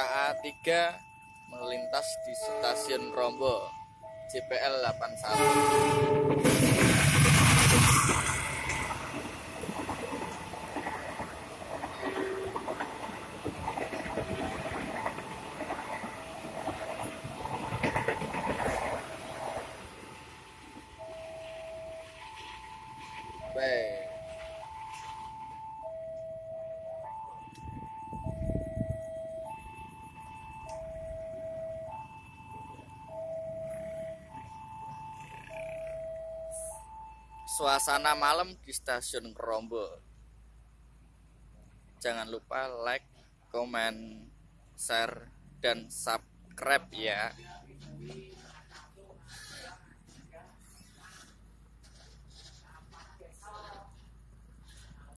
KA 3 melintas di stasiun Rombo JPL 81. Baik. Suasana malam di stasiun Rombo. Jangan lupa like, comment, share, dan subscribe ya.